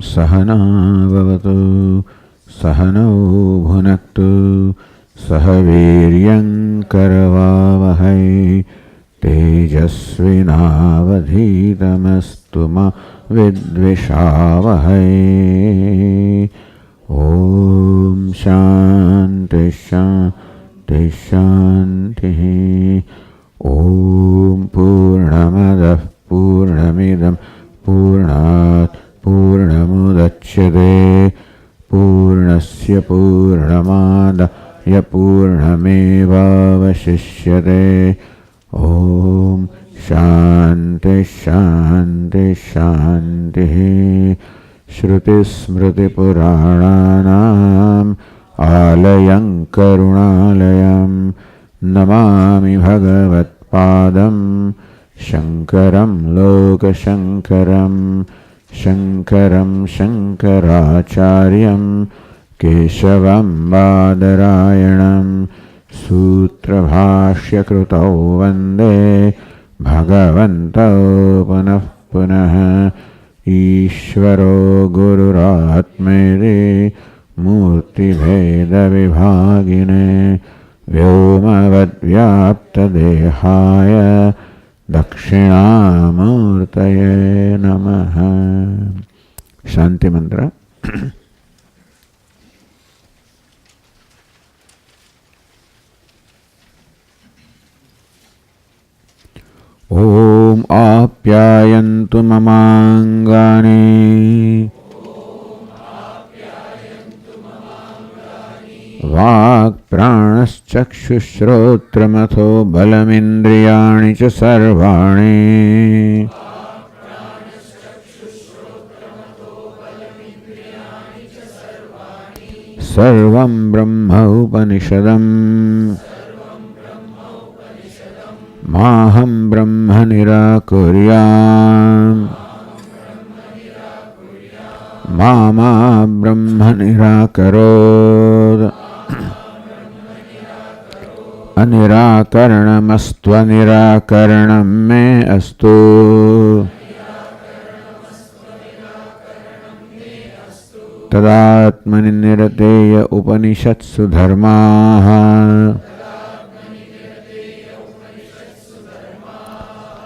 सहना भवतु सहनौ भुनक्तु सह वीर्यं करवावहै तेजस्विनावधीतमस्तु मा विद्विषावहै। ओम शांति शांति शांति। ओम पूर्णमदः पूर्णमिदं पूर्णात् पूर्णमुदच्यते पूर्णस्य पूर्णमादाय पूर्णमेवावशिष्यते। ओम शांति शांति शांति। श्रुतिस्मृतिपुराणानाम् आलयं करुणालयं नमामि भगवत्पादं शङ्करं लोकशङ्करं शङ्करं शङ्कराचार्यं केशवं बादरायणं सूत्रभाष्यकृतौ वन्दे भगवन्तौ पुनः पुनः। ईश्वरो गुरुरात्मेति मूर्तिभेदविभागिने व्योमवद्व्याप्तदेहाय दक्षिणामूर्तये नमः। शांति मंत्र। ओम आप्यायन्तु ममाङ्गानि वाक्प्राणश्चक्षुश्रोत्रमथो बलमिन्द्रियाणि च सर्वाणि सर्वं ब्रह्म उपनिषदम् माहं ब्रह्म निराकुर्याम् मा ब्रह्म निराकरोत् अनिराकरणमस्त्वनिराकरणं मे अस्तु। तदात्मनि निरतेय उपनिषत्सु धर्माः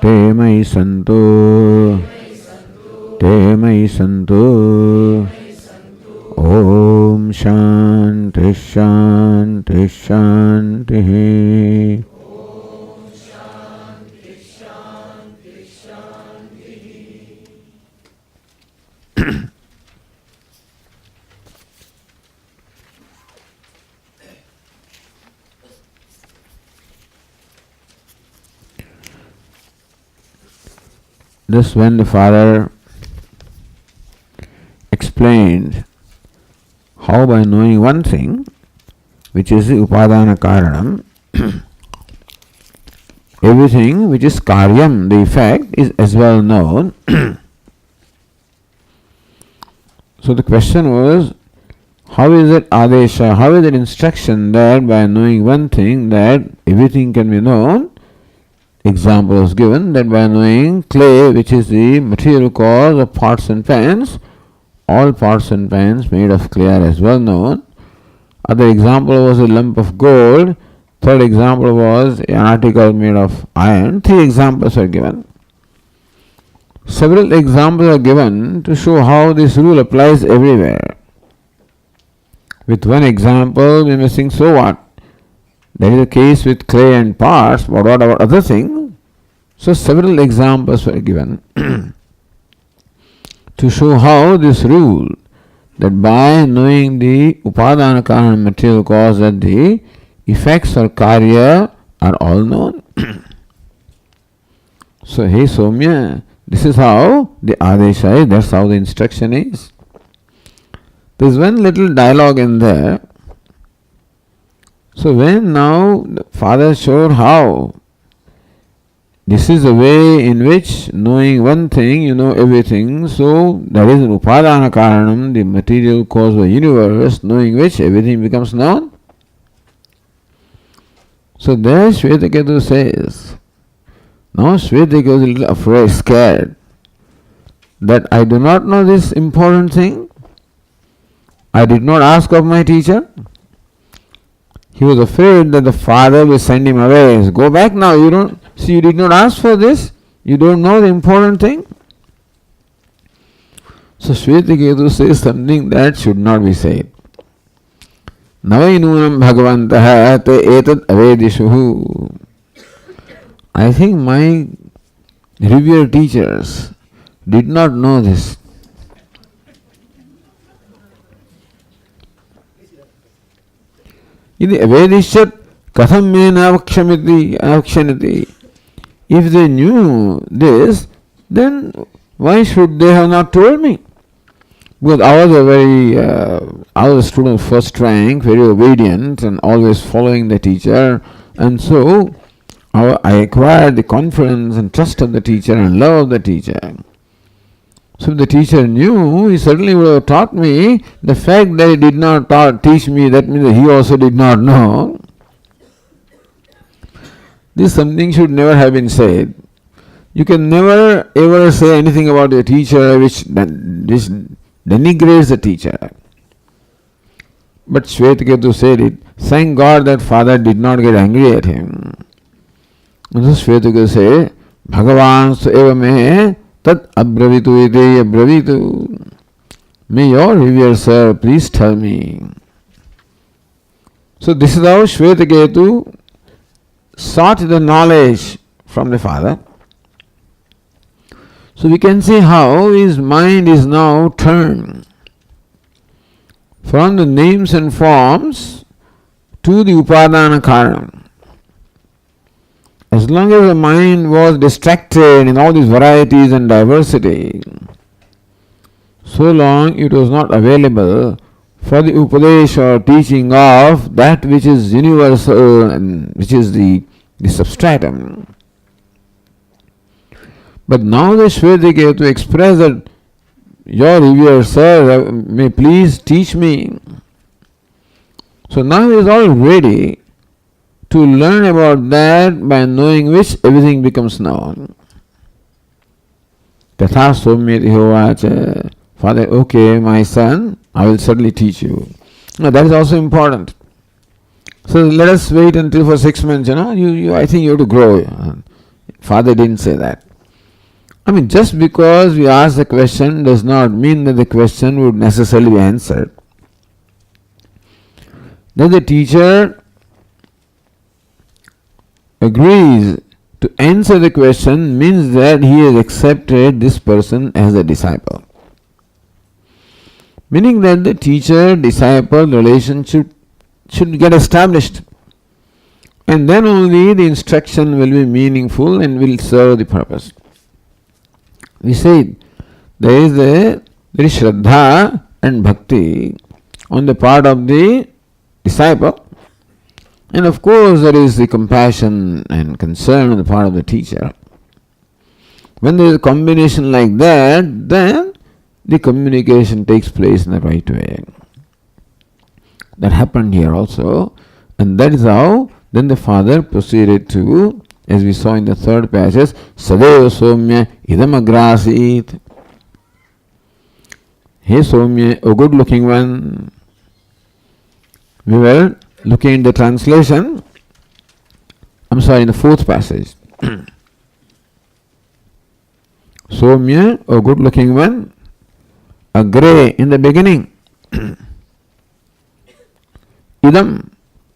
ते मयि सन्तु ते मयि सन्तु। ओम शांति शांति शांति। Thus, when the Father explained how by knowing one thing, which is the upadana karanam, everything which is karyam, the effect, is as well known. So the question was, how is it adesha, how is it instruction that by knowing one thing that everything can be known? Example was given that by knowing clay, which is the material cause of pots and pans, all pots and pans made of clay are as well known. Other example was a lump of gold. Third example was an article made of iron. 3 examples are given. Several examples are given to show how this rule applies everywhere. With one example, we may think, so what? That is the case with clay and parts, but what about other things? So several examples were given to show how this rule, that by knowing the upadana karana material cause, that the effects or karya are all known. So, hey Somya, this is how the adesha is, that's how the instruction is. There is one little dialogue in there. So when now the Father showed how this is the way in which knowing one thing, you know everything, so that is an upadana karanam, the material cause of the universe, knowing which everything becomes known. So there Shvetaketu says, now Shvetaketu is a little afraid, scared, that I do not know this important thing. I did not ask of my teacher. He was afraid that the father will send him away. Go back now. You did not ask for this. You don't know the important thing. So Shvetaketu says something that should not be said. Navainunam bhagavantaha te etad avedishuhu. I think my revered teachers did not know this. Idi avedishat katham mena avakshanati. If they knew this, then why should they have not told me? Because I was a student of first rank, very obedient and always following the teacher, and so I acquired the confidence and trust of the teacher and love of the teacher. So if the teacher knew, he certainly would have taught me. The fact that he did not teach me, that means that he also did not know. This something should never have been said. You can never ever say anything about your teacher which denigrates the teacher. But Shvetaketu said it. Thank God that father did not get angry at him. And so Shvetaketu said, Bhagavan eva me tat abravitu iti abravitu. May your revered sir please tell me. So this is how Shvetaketu sought the knowledge from the father. So we can see how his mind is now turned from the names and forms to the upadana karanam. As long as the mind was distracted in all these varieties and diversity, so long it was not available for the upadesh or teaching of that which is universal and which is the substratum. But now the Shvetaketu express that your revered sir may please teach me. So now he is all ready to learn about that, by knowing which everything becomes known. Tatha somyati hovacha. Father, okay, my son, I will certainly teach you. Now that is also important. So let us wait until for 6 months, I think you have to grow. Father didn't say that. Just because we ask the question does not mean that the question would necessarily be answered. That the teacher agrees to answer the question means that he has accepted this person as a disciple. Meaning that the teacher-disciple relationship should get established. And then only the instruction will be meaningful and will serve the purpose. We said there is Shraddha and Bhakti on the part of the disciple, and of course there is the compassion and concern on the part of the teacher. When there is a combination like that, then the communication takes place in the right way. That happened here also, and that is how then the father proceeded to, as we saw in the third passage, Sadeva Somya idam agrasit. Hey Somya, a good looking one. We were looking at the translation. In the fourth passage. Somya, a good looking one. Agre, in the beginning. Idam,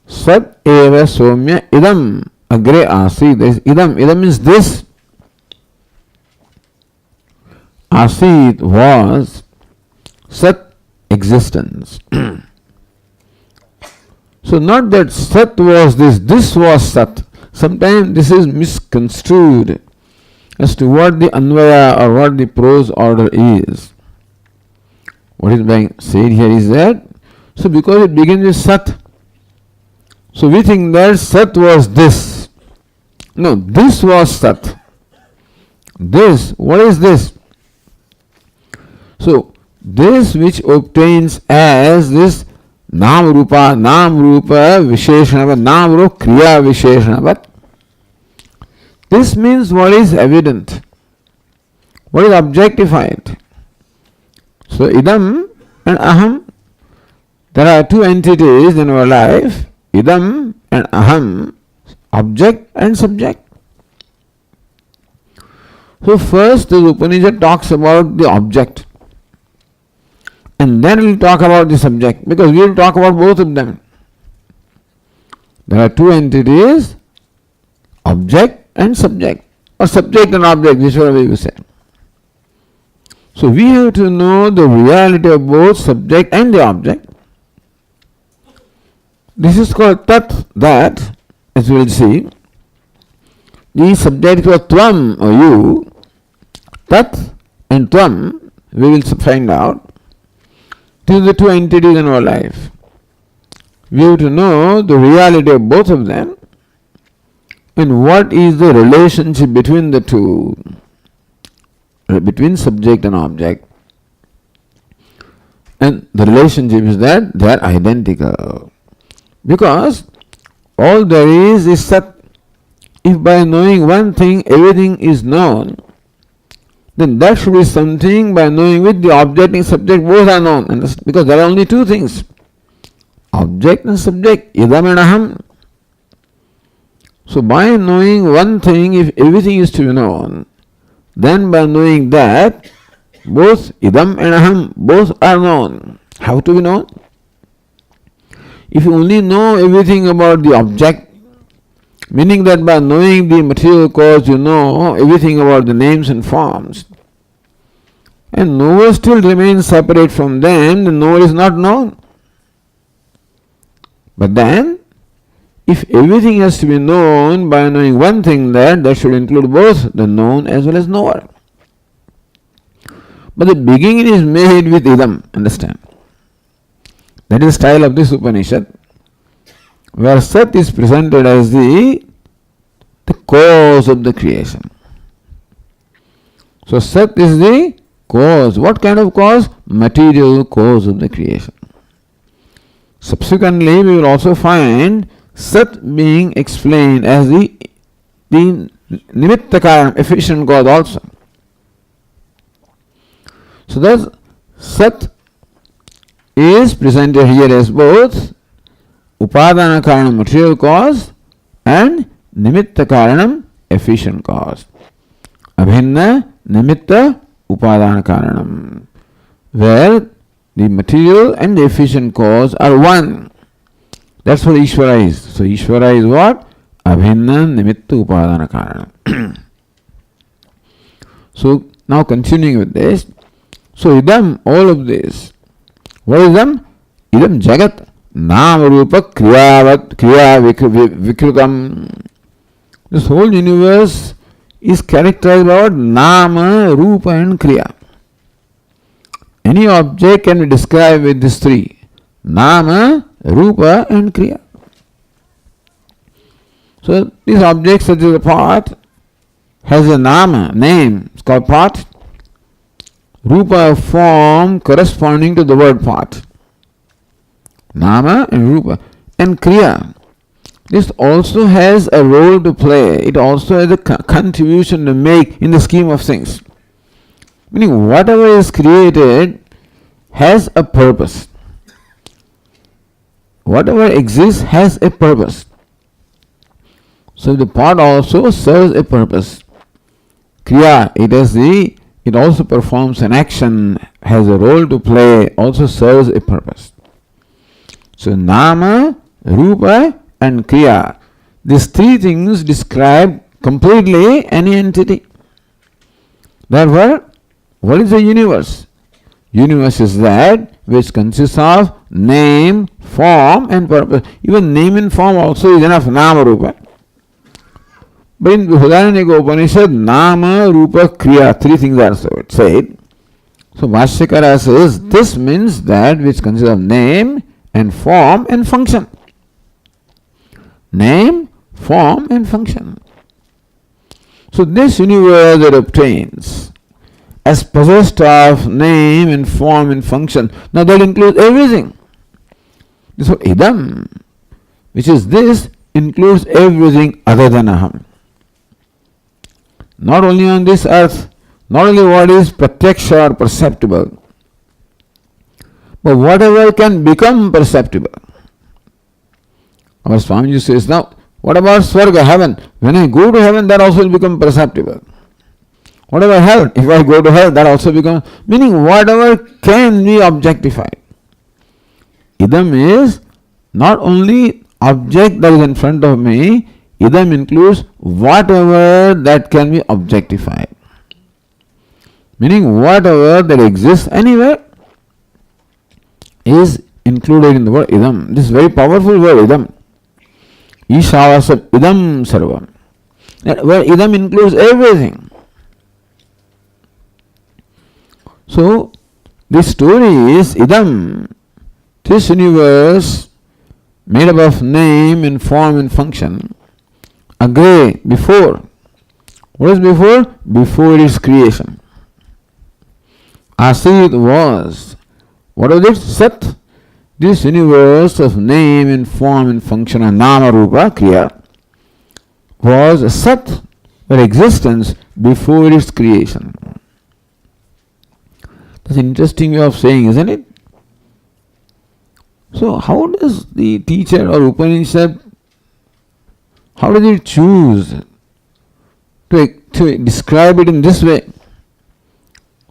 Sat eva Somya, idam. Agre asid, idam means this. Asid was Sat, existence. So not that Sat was this was Sat. Sometimes this is misconstrued as to what the Anvaya or what the prose order is. What is being said here is that, so because it begins with Sat, so we think that Sat was this. No, this was Sat. This, what is this? So, this which obtains as this Nam Rupa Visheshanavat, Nam Rupa Kriya Visheshanavat. This means what is evident. What is objectified? So idam and aham, there are two entities in our life, idam and aham, object and subject. So first the Upanishad talks about the object, and then we'll talk about the subject, because we will talk about both of them. There are two entities, object and subject, or subject and object, whichever way you say. So we have to know the reality of both subject and the object. This is called tat, that, as we will see. The subject was tvam, or you, tat and tvam, we will find out. These are the two entities in our life. We have to know the reality of both of them and what is the relationship between the two, between subject and object. And the relationship is that they are identical. Because all there is sat. If by knowing one thing everything is known, then that should be something by knowing which the object and subject both are known. Because there are only two things, object and subject, idam and aham. So by knowing one thing, if everything is to be known, then by knowing that both idam and aham, both are known. How to be known? If you only know everything about the object, meaning that by knowing the material cause you know everything about the names and forms, and knower still remains separate from them, the knower is not known. But then, if everything has to be known by knowing one thing, that should include both the known as well as knower. But the beginning is made with idam, understand? That is the style of this Upanishad, where Sat is presented as the cause of the creation. So Sat is the cause. What kind of cause? Material cause of the creation. Subsequently, we will also find Sat being explained as the nimitta karanam, efficient cause also. So thus Sat is presented here as both upadana karanam, material cause, and nimitta karanam, efficient cause. Abhinna nimitta upadana karanam, where the material and the efficient cause are one. That's what Ishvara is. So Ishvara is what? Abhinna nimitta upadana karanam. So now continuing with this. So idam, all of this. What is idam? Idam jagat nama rupa kriya vikrutam. This whole universe is characterized by nama, rupa and kriya. Any object can be described with these three: nama, rupa and kriya. So these objects, such as a pot, has a nama, name, it's called pot. Rupa, form corresponding to the word pot. Nama and rupa. And kriya, this also has a role to play. It also has a contribution to make in the scheme of things. Meaning whatever is created has a purpose. Whatever exists has a purpose. So the pot also serves a purpose. Kriya, it also performs an action, has a role to play, also serves a purpose. So nama, rupa and kriya, these three things describe completely any entity. Therefore, what is the universe? Universe is that which consists of name, form and purpose. Even name and form also is enough, nama, rupa. But in Viditatmananda Upanishad, nama, rupa, kriya, three things are said. So Bhashyakara says this means that which consists of name and form and function. Name, form and function. So this universe that obtains as possessed of name and form and function, now that includes everything. So idam, which is this, includes everything other than aham. Not only on this earth, not only what is pratyaksha or perceptible, but whatever can become perceptible. Our Swamiji says, now, what about Swarga, heaven? When I go to heaven, that also will become perceptible. What about hell? If I go to hell, that also becomes, meaning whatever can be objectified. Idam is not only object that is in front of me, idam includes whatever that can be objectified. Meaning whatever that exists anywhere is included in the word idam. This is very powerful word, idam. Ishavasat idam sarvam. Where idam includes everything. So, this story is idam, this universe made up of name and form and function, agre, before. What is before? Before its creation. Asit was. What was it? Sat. This universe of name and form and function and nama rupa, kriya, was a sat, or existence before its creation. That's an interesting way of saying, isn't it? So how does the teacher or Upanishad, how does it choose to describe it in this way?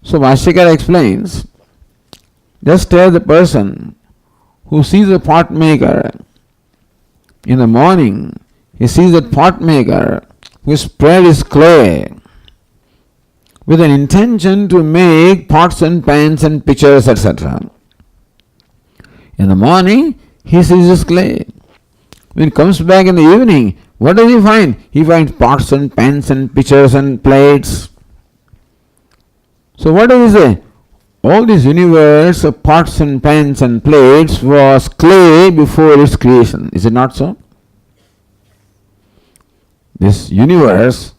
So Bhashyakara explains, just as the person who sees a pot maker in the morning, he sees that pot maker who spread his clay with an intention to make pots and pans and pitchers, etc. In the morning, he sees his clay. When he comes back in the evening, what does he find? He finds pots and pans and pitchers and plates. So what does he say? All this universe of pots and pans and plates was clay before its creation. Is it not so? This universe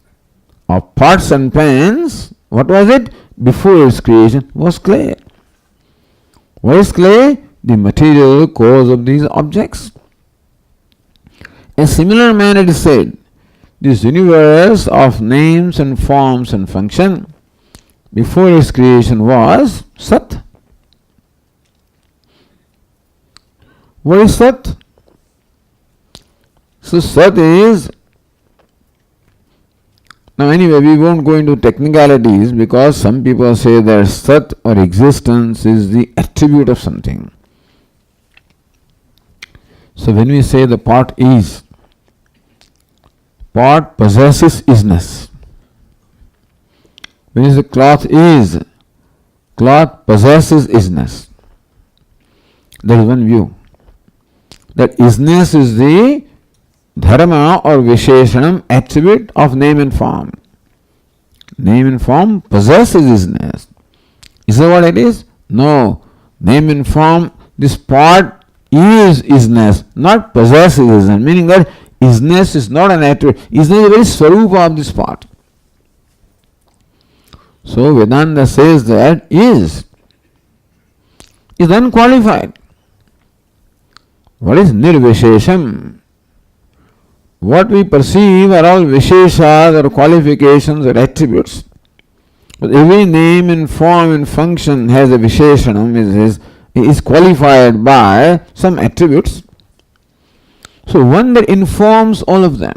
of pots and pans, what was it? Before its creation was clay. What is clay? The material cause of these objects. In similar manner it is said, this universe of names and forms and function before its creation was Sat. What is Sat? So Sat is, now anyway we won't go into technicalities because some people say that Sat or existence is the attribute of something. So when we say the pot is, pot possesses isness. When we say cloth is, cloth possesses isness. There is one view. That isness is the dharma or visheshanam attribute of name and form. Name and form possesses isness. Is that what it is? No. Name and form, this pot is isness, not possesses isness, meaning that isness is not an attribute. Isness is the very swarupa of this pot. So Vedanta says that is unqualified. What is nirvishesham? What we perceive are all visheshas or qualifications or attributes. But every name and form and function has a visheshanam, is qualified by some attributes. So one that informs all of them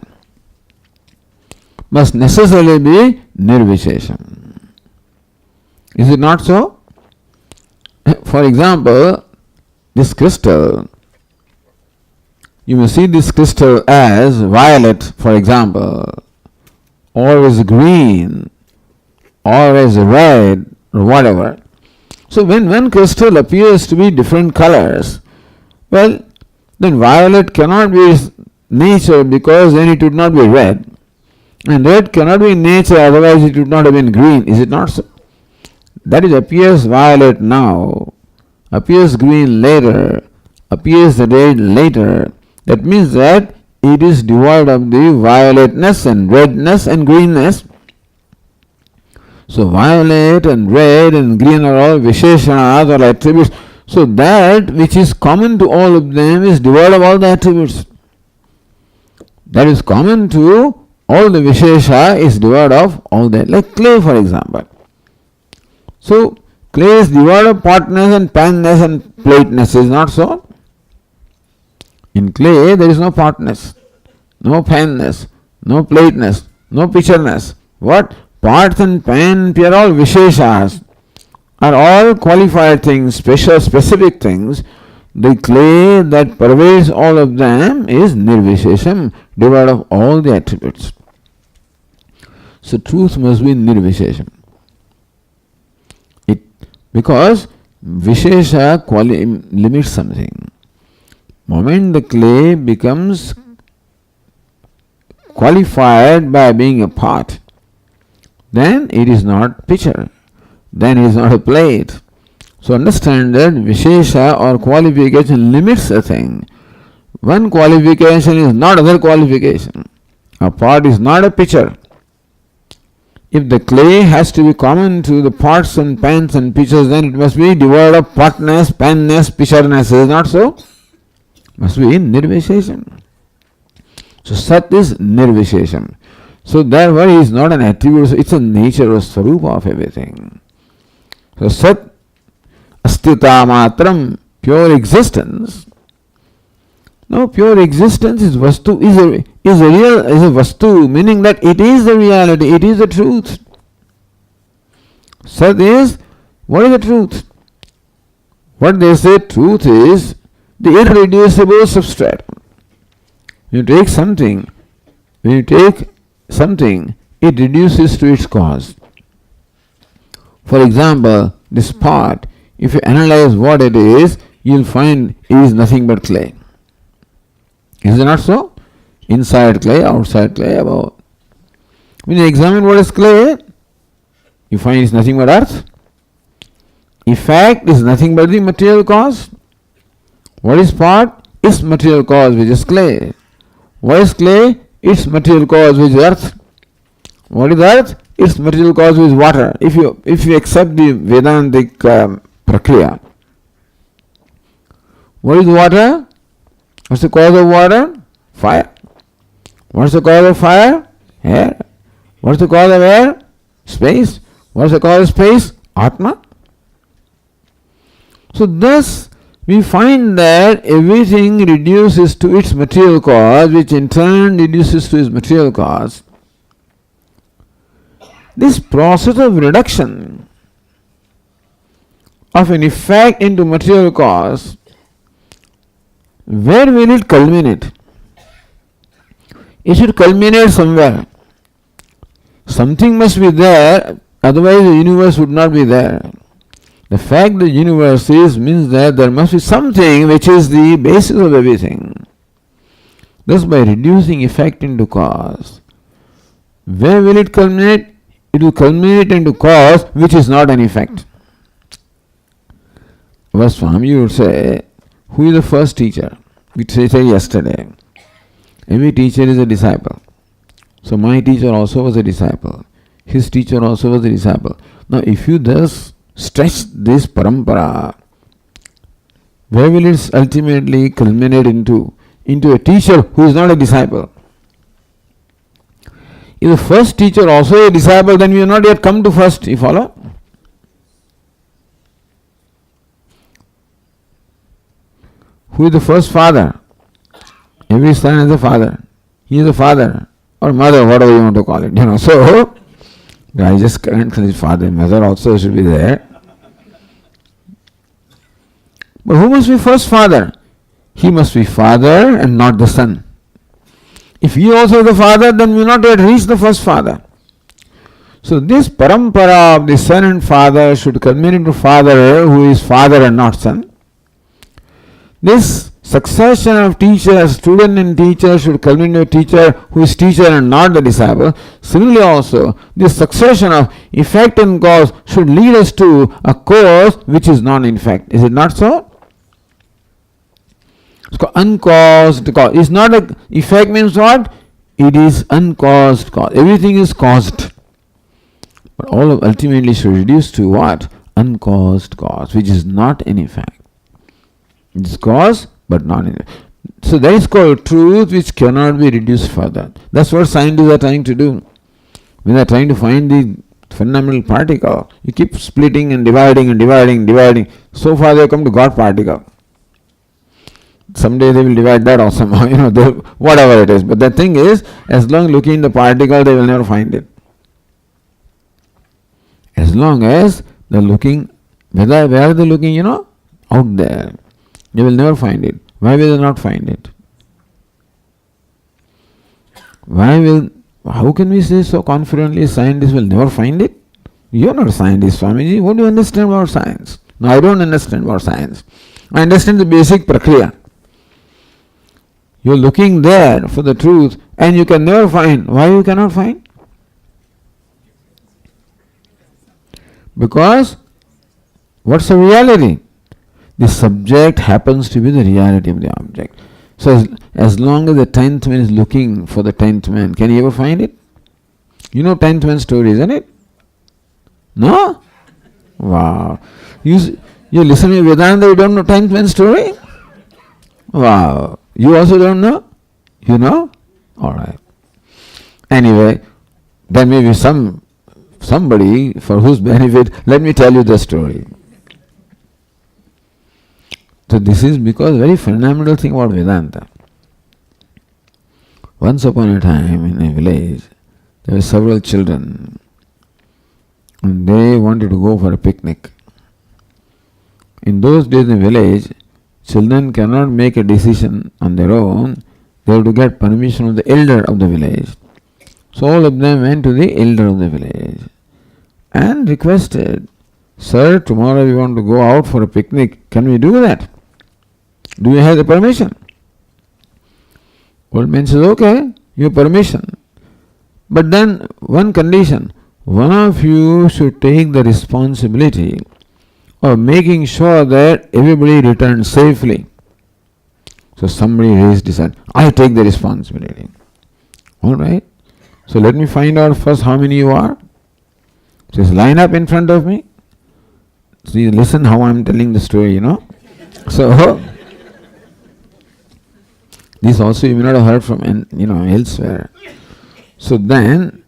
must necessarily be nirvishesham. Is it not so? For example, this crystal, you may see this crystal as violet, for example, or as green, or as red, or whatever. So when one crystal appears to be different colors, well, then violet cannot be nature because then it would not be red. And red cannot be nature, otherwise it would not have been green. Is it not so? That is, appears violet now, appears green later, appears red later. That means that it is devoid of the violetness and redness and greenness. So violet and red and green are all visheshanas or attributes. So that which is common to all of them is devoid of all the attributes. That is common to all the vishesha is devoid of all that. Like clay, for example. So clay is devoid of potness and panness and plateness, is not so? In clay there is no potness, no panness, no plateness, no pitcherness. What? Pots and pan are all visheshas, are all qualified things, special, specific things. The clay that pervades all of them is nirvishesham, devoid of all the attributes. So truth must be nirvishesham. Because vishesha limits something. Moment the clay becomes qualified by being a pot, then it is not pitcher, then it is not a plate. So understand that vishesha or qualification limits a thing. One qualification is not other qualification. A pot is not a pitcher. If the clay has to be common to the pots and pans and pitchers, then it must be devoid of potness, panness, pitcherness. Is it not so? Must be nirvishesham. So Sat is nirvishesham. So therefore he is not an attribute, it's a nature or swarupa of everything. So Sat astita matram, pure existence. No, pure existence is vastu, is a vastu, meaning that it is the reality, it is the truth. Sat is, what is the truth? What they say truth is the irreducible substrate. When you take something, it reduces to its cause. For example, this pot, if you analyze what it is, you will find it is nothing but clay. Is it not so? Inside clay, outside clay, above. When you examine what is clay, you find it is nothing but earth. Effect is nothing but the material cause. What is pot? Its material cause, which is clay. What is clay? Its material cause, which is earth. What is earth? Its material cause, which is water. If you accept the Vedantic prakriya, what is water? What's the cause of water? Fire. What's the cause of fire? Air. What's the cause of air? Space. What's the cause of space? Atma. So thus we find that everything reduces to its material cause, which in turn reduces to its material cause. This process of reduction of an effect into material cause, where will it culminate? It should culminate somewhere. Something must be there, otherwise the universe would not be there. The fact the universe is means that there must be something which is the basis of everything. Thus, by reducing effect into cause, where will it culminate? It will culminate into cause which is not an effect. Our Swami would say, who is the first teacher? We said yesterday, every teacher is a disciple. So my teacher also was a disciple. His teacher also was a disciple. Now if you thus stretch this parampara, where will it ultimately culminate into a teacher who is not a disciple? If the first teacher also a disciple, then we have not yet come to first. You follow? Who is the first father? Every son has a father. He is a father or mother, whatever you want to call it. So I just can't say father and mother also should be there. But who must be first father? He must be father and not the son. If he also is the father, then we will not yet reach the first father. So this parampara of the son and father should culminate into father who is father and not son. This succession of teachers, student and teacher should culminate into a teacher who is teacher and not the disciple. Similarly also, this succession of effect and cause should lead us to a cause which is non-effect. Is it not so? It's called uncaused cause. It's not a effect means what? It is uncaused cause. Everything is caused. But all of ultimately should reduce to what? Uncaused cause, which is not an effect. It is cause, but not an effect. So that is called truth which cannot be reduced further. That's what scientists are trying to do. When they are trying to find the fundamental particle. You keep splitting and dividing and dividing. So far they come to God particle. Someday they will divide that or somehow, whatever it is. But the thing is, as long as looking in the particle, they will never find it. As long as they're looking, where are they looking, out there, they will never find it. Why will they not find it? How can we say so confidently scientists will never find it? You're not a scientist, Swamiji. What do you understand about science? No, I don't understand about science. I understand the basic prakriya. You're looking there for the truth and you can never find. Why you cannot find? Because what's the reality? The subject happens to be the reality of the object. So as long as the 10th man is looking for the 10th man, can he ever find it? 10th man story, isn't it? No? Wow. You listen to Vedanta, you don't know 10th man story? Wow. You also don't know? You know? Alright. Anyway, there may be somebody for whose benefit, let me tell you the story. So this is because very fundamental thing about Vedanta. Once upon a time in a village, there were several children and they wanted to go for a picnic. In those days in the village, children cannot make a decision on their own. They have to get permission of the elder of the village. So all of them went to the elder of the village and requested, "Sir, tomorrow we want to go out for a picnic. Can we do that? Do you have the permission?" Old man says, "Okay, you have permission. But then one condition, one of you should take the responsibility of making sure that everybody returns safely." So somebody raised his hand, "I take the responsibility." Alright, so let me find out first how many you are. Says, line up in front of me. See, listen how I'm telling the story, So, this also you may not have heard from, elsewhere. So then,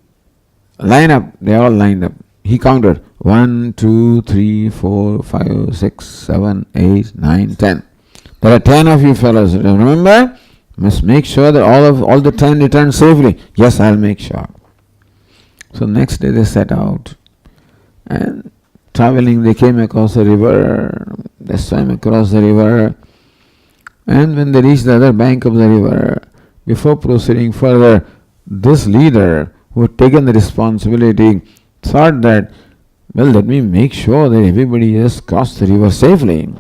line up, they all lined up. He counted 1, 2, 3, 4, 5, 6, 7, 8, 9, 10. There are 10 of you fellows. Remember, must make sure that all the 10 return safely. Yes, I'll make sure. So next day they set out. And traveling, they came across a river. They swam across the river. And when they reached the other bank of the river, before proceeding further, this leader who had taken the responsibility thought that, well, let me make sure that everybody has crossed the river safely.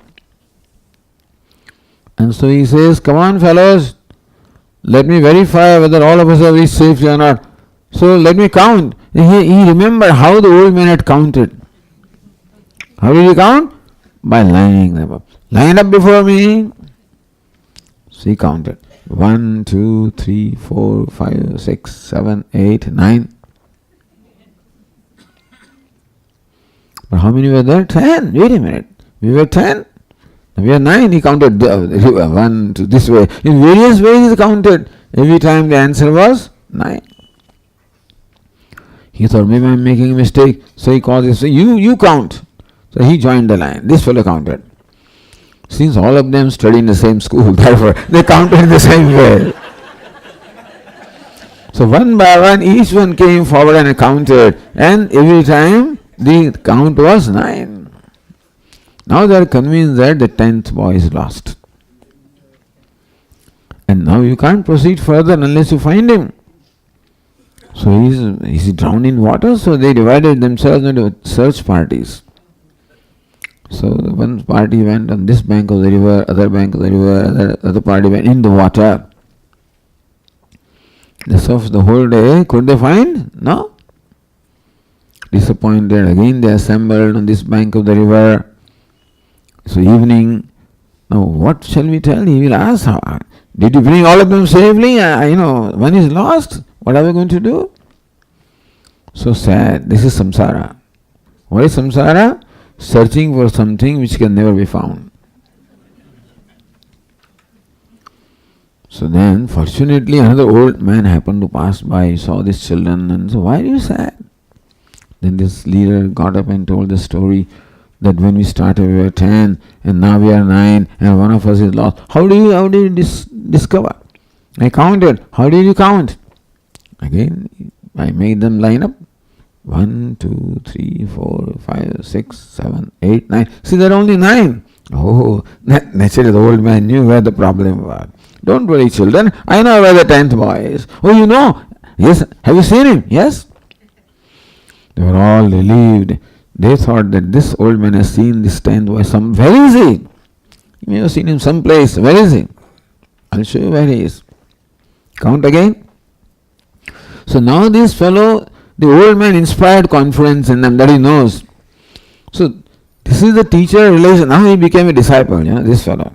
And so he says, "Come on, fellows, let me verify whether all of us have reached safely or not. So let me count." He remembered how the old man had counted. How did he count? By lining them up. Line up before me. So he counted. 1, 2, 3, 4, 5, 6, 7, 8, 9. But how many were there? 10. Wait a minute. We were 10. We are 9. He counted 1, 2, this way. In various ways he counted. Every time the answer was 9. He thought, maybe I'm making a mistake. So he called this, you count. So he joined the line. This fellow counted. Since all of them studied in the same school, therefore they counted in the same way. So one by one, each one came forward and counted. And every time the count was 9. Now they are convinced that the 10th boy is lost. And now you can't proceed further unless you find him. So he's drowned in water, so they divided themselves into search parties. So one party went on this bank of the river, other bank of the river, other party went in the water. They searched the whole day. Could they find? No. Disappointed, again they assembled on this bank of the river. So evening, now what shall we tell? He will ask, did you bring all of them safely? One is lost. What are we going to do? So sad. This is samsara. What is samsara? Searching for something which can never be found. So then, fortunately, another old man happened to pass by. He saw these children and said, "Why are you sad? Then this leader got up and told the story that when we started we were 10 and now we are 9 and one of us is lost. How do you discover? I counted. How did you count? Again, I made them line up. 1, 2, 3, 4, 5, 6, 7, 8, 9. See, there are only 9. Oh, naturally the old man knew where the problem was. Don't worry, children. I know where the 10th boy is. Oh, you know? Yes. Have you seen him? Yes. They were all relieved. They thought that this old man has seen this 10th boy. Where is he? You may have seen him someplace. Where is he? I'll show you where he is. Count again. So now this fellow, the old man inspired confidence in them that he knows. So this is the teacher relation. Now he became a disciple, this fellow.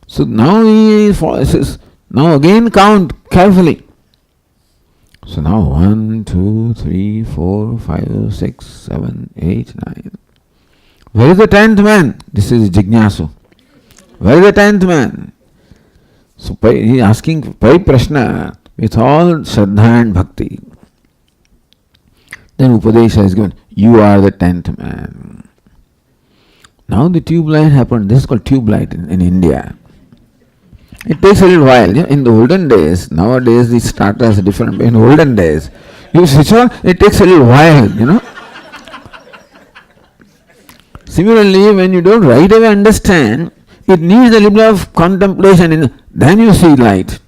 So now he says, now again count carefully. So now 1, 2, 3, 4, 5, 6, 7, 8, 9. Where is the 10th man? This is Jignasu. Where is the 10th man? So he is asking Pai Prashna with all Shraddha and Bhakti. Then Upadesha is given. You are the 10th man. Now the tube light happened. This is called tube light in India. It takes a little while. In the olden days, nowadays the starter is different. But in olden days, you switch on, it takes a little while, Similarly, when you don't right away understand, it needs a little of contemplation, then you see light.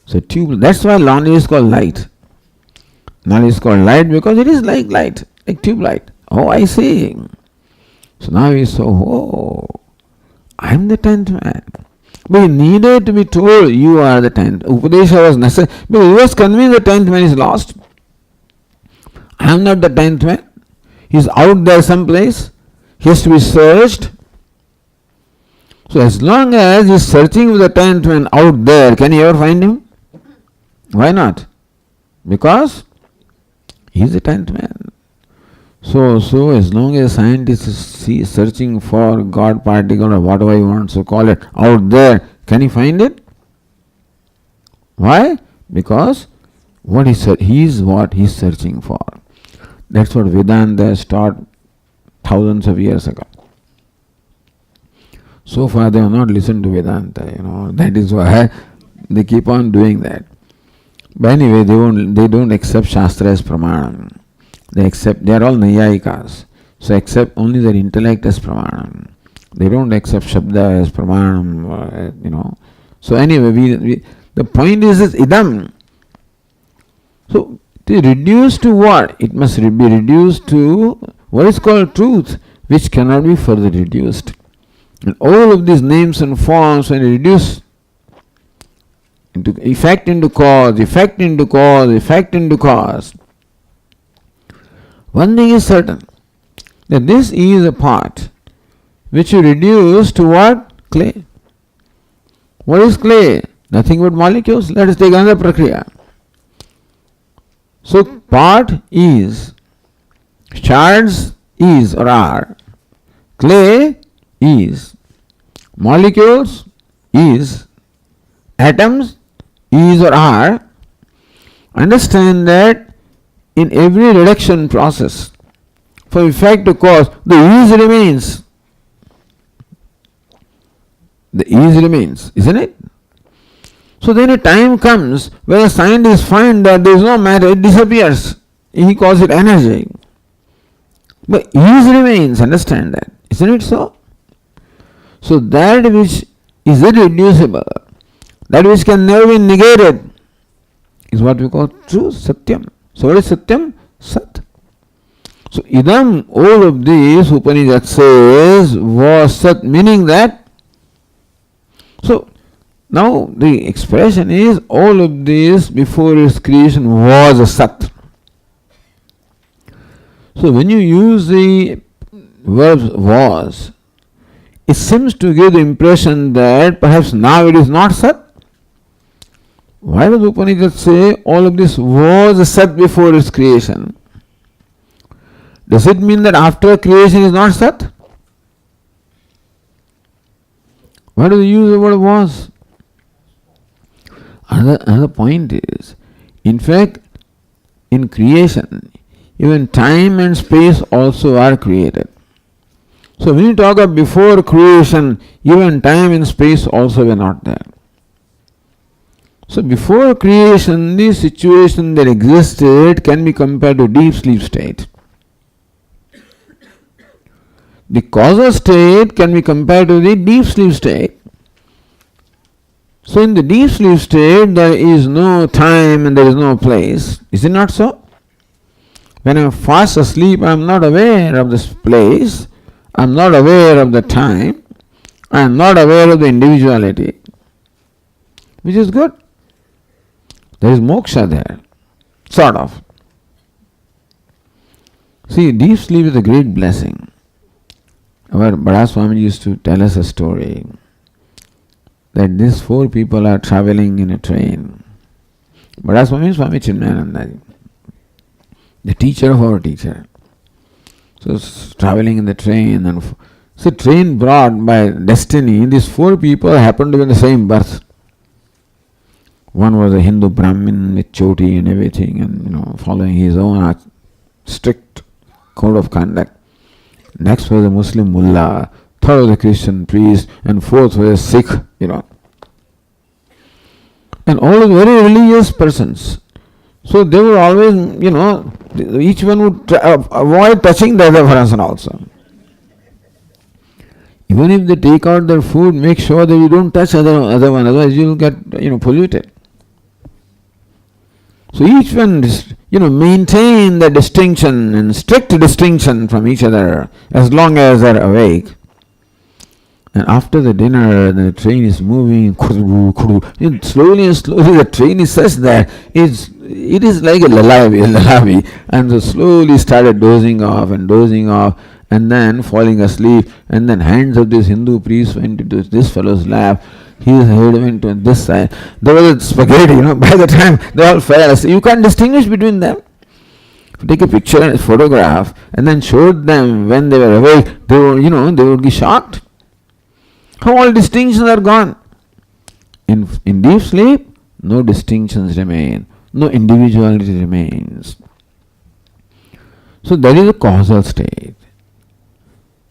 So tube, that's why knowledge is called light. Knowledge is called light because it is like light, like tube light. Oh, I see. So now he saw, I am the 10th man. But he needed to be told, you are the 10th. Upadesha was necessary. But he was convinced the 10th man is lost. I am not the 10th man. He is out there someplace. He has to be searched. So as long as he is searching for the 10th man out there, can he ever find him? Why not? Because he is the 10th man. So as long as scientists is searching for God particle or whatever you want to call it out there, can he find it? Why? Because he is what he is searching for. That's what Vedanta has taught thousands of years ago. So far they have not listened to Vedanta, That is why they keep on doing that. But anyway, they don't accept Shastra as Pramanam. They are all Nayayikas. So accept only their intellect as Pramanam. They don't accept Shabda as Pramanam, So anyway, the point is idam. So it is reduced to what? It must be reduced to what is called truth, which cannot be further reduced. And all of these names and forms, when reduced into effect into cause, effect into cause, effect into cause, one thing is certain, that this is a part which you reduce to what? Clay. What is clay? Nothing but molecules. Let us take another prakriya. So part is, shards is or are, clay is, molecules is, atoms is or are. Understand that in every reduction process, from effect to cause, the is remains. The is remains, isn't it? So then a time comes when a scientist finds that there is no matter, it disappears. He calls it energy. But is remains, understand that. Isn't it so? So that which is irreducible, that which can never be negated, is what we call true Satyam. So what is Satyam? Sat. So idam, all of this, Upanishad says, was Sat, meaning that. So now the expression is, all of this before its creation was a Sat. So when you use the verb was, it seems to give the impression that perhaps now it is not Sat. Why does Upanishad say all of this was a Sat before its creation? Does it mean that after creation is not Sat? Why do they use the word was? Another point is, in fact, in creation, even time and space also are created. So when you talk of before creation, even time and space also were not there. So before creation, the situation that existed can be compared to deep sleep state. The causal state can be compared to the deep sleep state. So in the deep sleep state, there is no time and there is no place. Is it not so? When I am fast asleep, I am not aware of this place. I am not aware of the time. I am not aware of the individuality. Which is good. There is moksha there. Sort of. See, deep sleep is a great blessing. Our Bada Swami used to tell us a story that these 4 people are traveling in a train. Bada Swami is Swami Chinmayananda, the teacher of our teacher. So traveling in the train, and so train brought by destiny, these 4 people happened to be in the same berth. One was a Hindu Brahmin with choti and everything, and following his own strict code of conduct. Next was a Muslim mullah, third was a Christian priest, and fourth was a Sikh, And all very religious persons. So they would always, each one would avoid touching the other person also. Even if they take out their food, make sure that you don't touch other one, otherwise you will get, polluted. So each one, maintain the distinction and strict distinction from each other as long as they are awake. And after the dinner, the train is moving, slowly and slowly the train is such that it is like a lullaby, and so slowly started dozing off, and then falling asleep, and then hands of this Hindu priest went into this fellow's lap. His head went to this side. There was a spaghetti, by the time they all fell asleep. You can't distinguish between them. If you take a picture and a photograph and then showed them when they were awake, they would be shocked. How all distinctions are gone. In deep sleep, no distinctions remain. No individuality remains. So that is a causal state.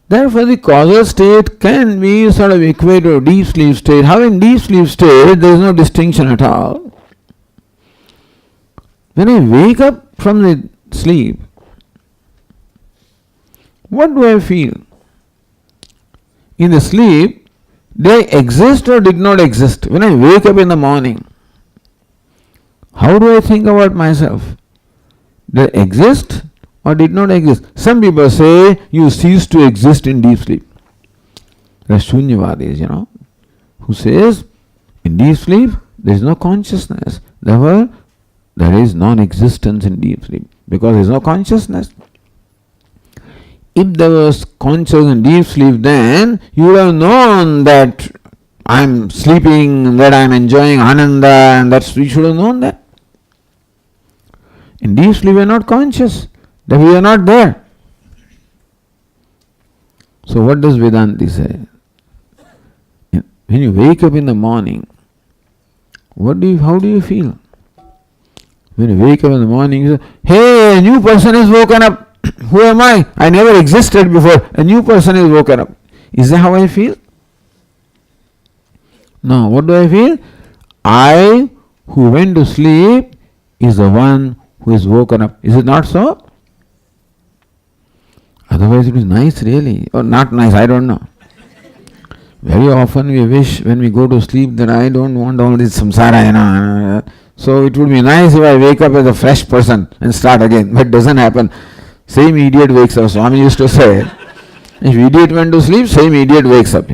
Therefore, the causal state can be sort of equated to deep sleep state. How in deep sleep state there is no distinction at all. When I wake up from the sleep, what do I feel? In the sleep, did I exist or did not exist? When I wake up in the morning, how do I think about myself? Did I exist or did not exist? Some people say you cease to exist in deep sleep. There are Shunyavadis, who says in deep sleep there is no consciousness. Therefore, there is non-existence in deep sleep because there is no consciousness. If there was consciousness in deep sleep, then you would have known that I am sleeping, that I am enjoying ananda, and you should have known that. In deep sleep we are not conscious, that we are not there. So what does Vedanti say? When you wake up in the morning, how do you feel? When you wake up in the morning, you say, hey, a new person is woken up. Who am I? I never existed before. A new person is woken up. Is that how I feel? No, what do I feel? I who went to sleep is the one who is woken up. Is it not so? Otherwise it is nice really. Or not nice, I don't know. Very often we wish when we go to sleep that I don't want all this samsara, So it would be nice if I wake up as a fresh person and start again. But it doesn't happen. Same idiot wakes up. Swami used to say, if idiot went to sleep, same idiot wakes up,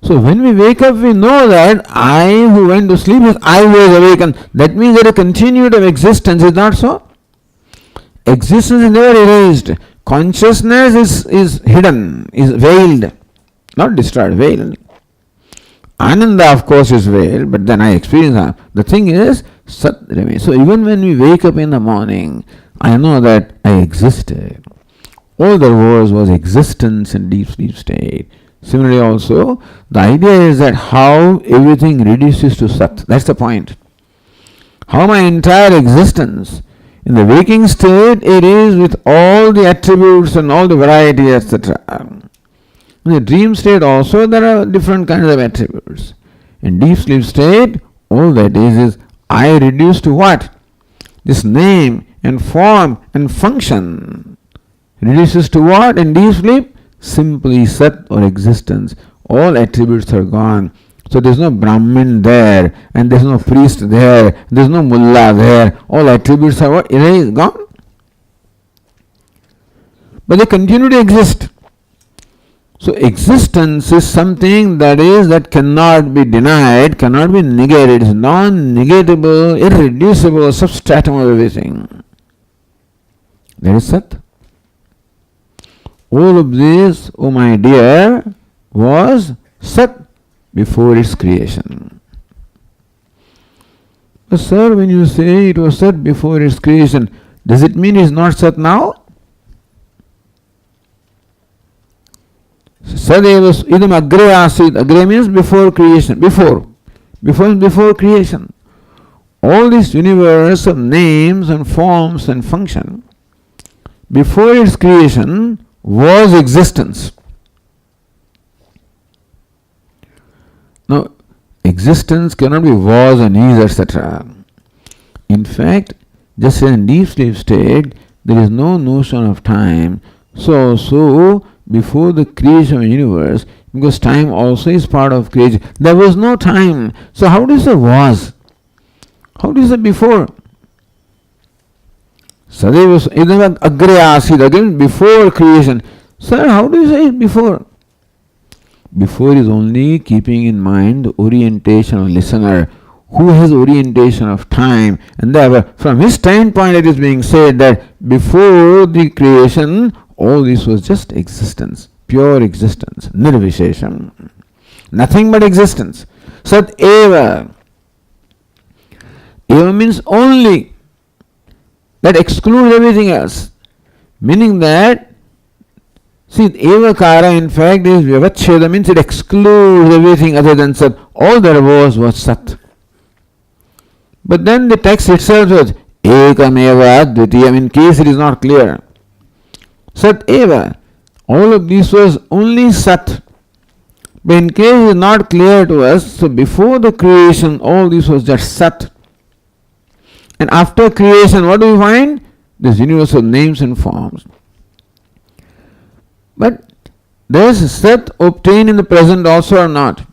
So when we wake up, we know that I who went to sleep is I who is awakened. That means there is a continuity of existence, is not so? Existence is never erased. Consciousness is hidden, is veiled, not destroyed, veiled. Ananda, of course, is veiled, but then I experience that. The thing is, Sat remains. So even when we wake up in the morning, I know that I existed. All there was existence in deep sleep state. Similarly also, the idea is that how everything reduces to Sat. That's the point. How my entire existence. In the waking state, it is with all the attributes and all the variety, etc. In the dream state also, there are different kinds of attributes. In deep sleep state, all that is I reduced to what? This name and form and function. Reduces to what in deep sleep? Simply Sat or existence. All attributes are gone. So there is no Brahmin there, and there is no priest there, there is no mullah there. All attributes are what? It is gone. But they continue to exist. So existence is something that cannot be denied, cannot be negated. It is non-negatable, irreducible substratum of everything. That is Sat. All of this, oh my dear, was Sat before its creation. But sir, when you say it was Sat before its creation, does it mean it is not Sat now? Sadeva idam agre asid. Agre means before creation. Before creation. All this universe of names and forms and function, before its creation was existence. Now, existence cannot be was and is, etc. In fact, just in deep sleep state, there is no notion of time. So before the creation of the universe, because time also is part of creation, there was no time. So how do you say was? How do you say before? Sadeva idam agre asid. Again, before creation. Sir, how do you say it before? Before is only keeping in mind the orientation of listener, who has orientation of time, and therefore from his standpoint it is being said that before the creation all this was just existence, pure existence, nirvishesham, nothing but existence. Sat eva. Eva means only, that excludes everything else, meaning that, see, evakara in fact is vyavacheda, means it excludes everything other than Sat. All there was Sat. But then the text itself was ekameva dvitiyam, in case it is not clear. Sat eva. All of this was only Sat. But in case it is not clear to us, so before the creation all this was just Sat. And after creation what do we find? This universe of names and forms. But does Sat obtain in the present also or not?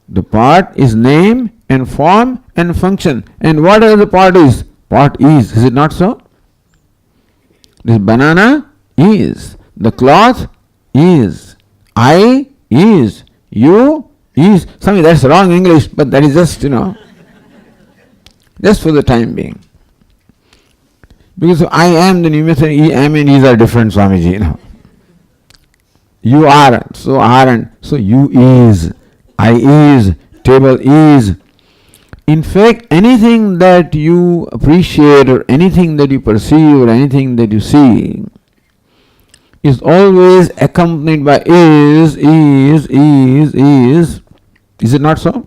The part is name and form and function. And what are the part is? Part is it not so? This banana is. The cloth is. I is. You is. Swami, that's wrong English, but that is just, just for the time being. Because I am, then you may say, I am and is are different, Swamiji, You are, so aren't. So you is. I is. Table is. In fact, anything that you appreciate or anything that you perceive or anything that you see is always accompanied by is. Is it not so?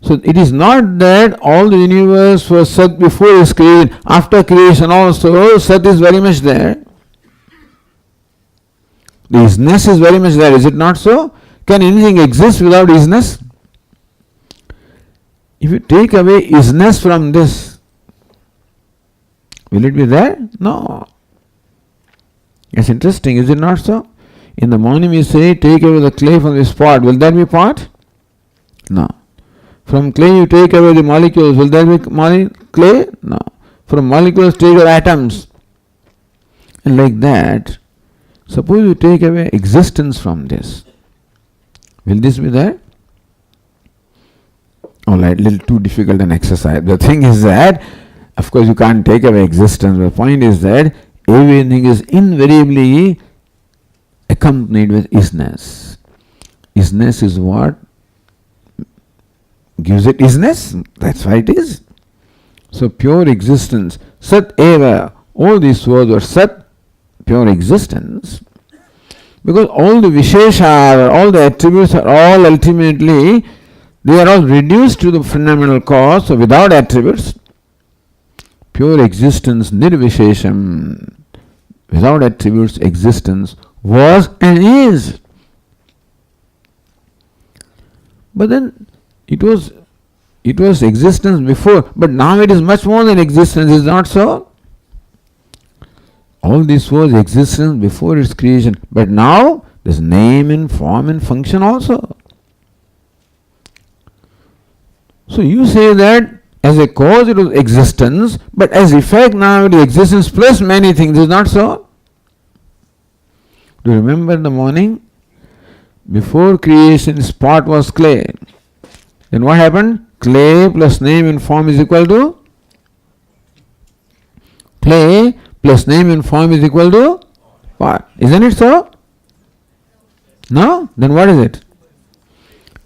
So it is not that all the universe was Sat before its creation. After creation also, Sat is very much there. The isness is very much there. Is it not so? Can anything exist without isness? If you take away isness from this, will it be there? No. It's interesting, is it not so? In the morning we say, take away the clay from this pot. Will that be pot? No. From clay you take away the molecules. Will that be clay? No. From molecules take away atoms. And like that, suppose you take away existence from this. Will this be there? Alright, little too difficult an exercise. The thing is that, of course you can't take away existence. The point is that everything is invariably accompanied with isness. Isness is what gives it isness. That's why it is. So pure existence. Sat eva. All these words were Sat, pure existence. Because all the Vishesha, all the attributes are all ultimately, they are all reduced to the fundamental cause. So without attributes, pure existence, nirvishesham, without attributes, existence was and is. But then it was existence before, but now it is much more than existence, is not so? All this was existence before its creation, but now there's name and form and function also. So you say that as a cause it was existence, but as effect now it is existence plus many things, is not so? Do you remember in the morning? Before creation, spot was clay. Then what happened? Clay plus name and form is equal to? Clay plus name and form is equal to what? Isn't it so? No? Then what is it?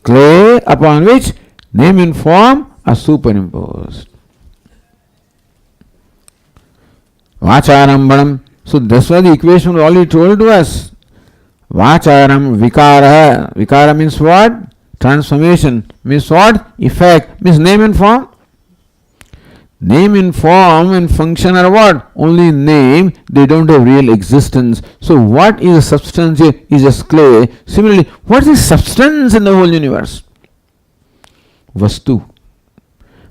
Clay upon which name and form are superimposed. Vacharambanam. So that's why the equation was already told to us. Vacharam vikara. Vikara means what? Transformation. Means what? Effect. Means name and form. Name and form and function are what? Only name. They don't have real existence. So what is a substance here? Is just clay. Similarly, what is substance in the whole universe? Vastu.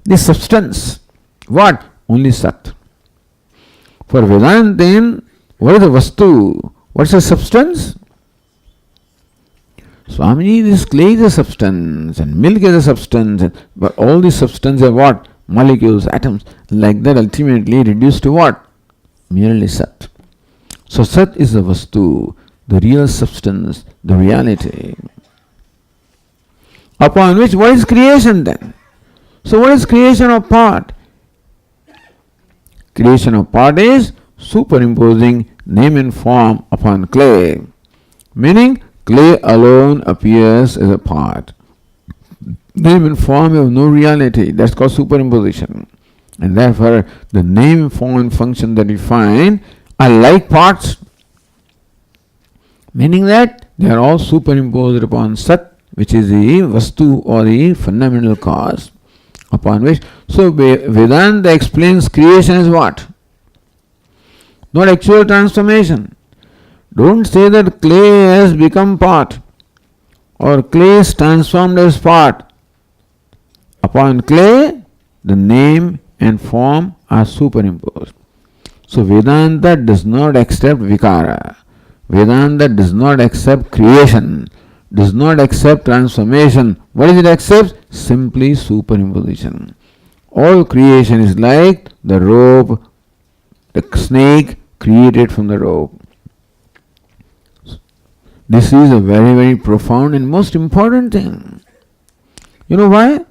The substance. What? Only Sat. For Vedantin, what is the Vastu? What is the substance? Swami, this clay is a substance and milk is a substance, but all these substances are what? Molecules, atoms, like that ultimately reduced to what? Merely Sat. So Sat is the Vastu, the real substance, the reality. Upon which, what is creation then? So what is creation of part? Creation of part is superimposing name and form upon clay. Meaning, clay alone appears as a part. Name and form have no reality. That's called superimposition. And therefore, the name, form and function that we find are like parts. Meaning that they are all superimposed upon Sat, which is the Vastu or the fundamental cause. Upon which, so Vedanta explains creation as what? Not actual transformation. Don't say that clay has become part or clay is transformed as part. Upon clay, the name and form are superimposed. So Vedanta does not accept vikara. Vedanta does not accept creation, does not accept transformation. What does it accept? Simply superimposition. All creation is like the rope, the snake created from the rope. This is a very, very profound and most important thing. You know why?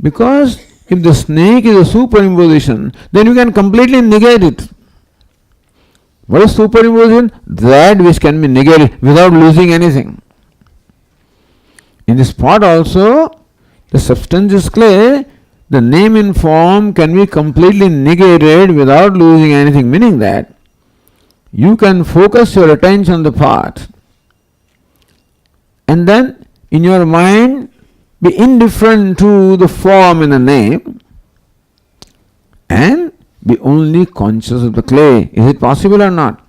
Because if the snake is a superimposition, then you can completely negate it. What is superimposition? That which can be negated without losing anything. In this pot also, the substance is clay, the name and form can be completely negated without losing anything, meaning that you can focus your attention on the pot and then in your mind be indifferent to the form and the name and be only conscious of the clay. Is it possible or not?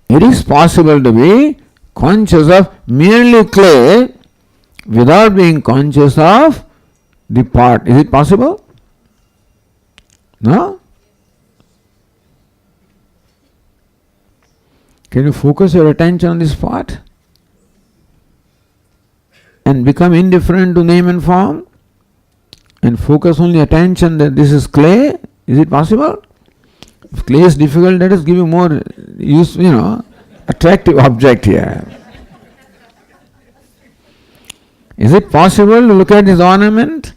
It is possible to be conscious of merely clay without being conscious of the part. Is it possible? No? Can you focus your attention on this part and become indifferent to name and form and focus only attention that this is clay? Is it possible? If clay is difficult, let us give you more attractive object here. Is it possible to look at this ornament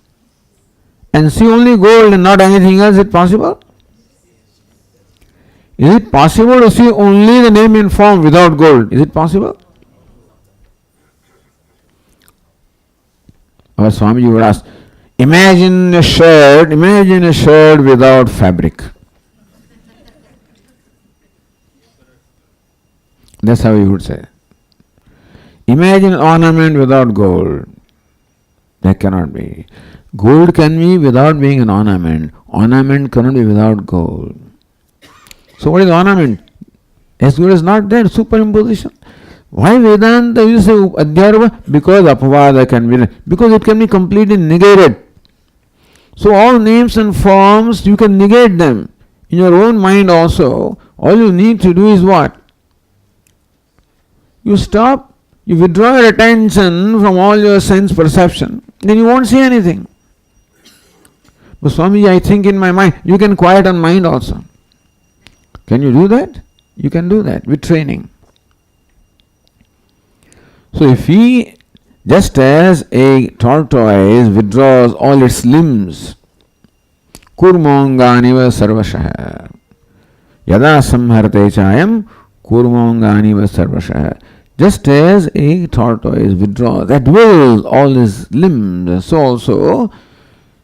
and see only gold and not anything else? Is it possible? Is it possible to see only the name and form without gold? Is it possible? Our Swamiji would ask, imagine a shirt without fabric. That's how you would say. Imagine ornament without gold. That cannot be. Gold can be without being an ornament. Ornament cannot be without gold. So what is ornament? As good as not there, superimposition. Why Vedanta you say Adhyaropa? Because Apavada can be, because it can be completely negated. So all names and forms, you can negate them. In your own mind also, all you need to do is what? You stop, you withdraw your attention from all your sense perception, then you won't see anything. But Swami, I think in my mind, you can quiet on mind also. Can you do that? You can do that with training. So if he, just as a tortoise withdraws all its limbs, kurmonganiva sarvashah, yada samharte chayam kurmonganiva sarvashah. Just as a tortoise withdraws at will all his limbs, so also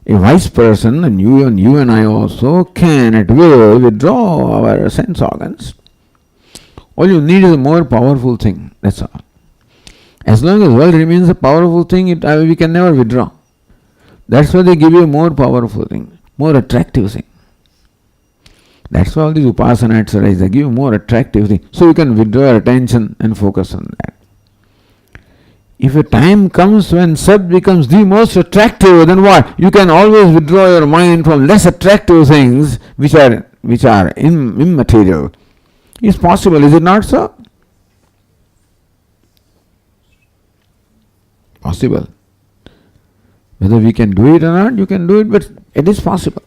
a wise person, and you and I also can at will withdraw our sense organs. All you need is a more powerful thing, that's all. As long as world remains a powerful thing, we can never withdraw. That's why they give you a more powerful thing, more attractive thing. That's why all these upasana exercises, they give you more attractive thing. So you can withdraw your attention and focus on that. If a time comes when Sat becomes the most attractive, then what? You can always withdraw your mind from less attractive things which are immaterial. It's possible, is it not so? Possible. Whether we can do it or not, you can do it, but it is possible.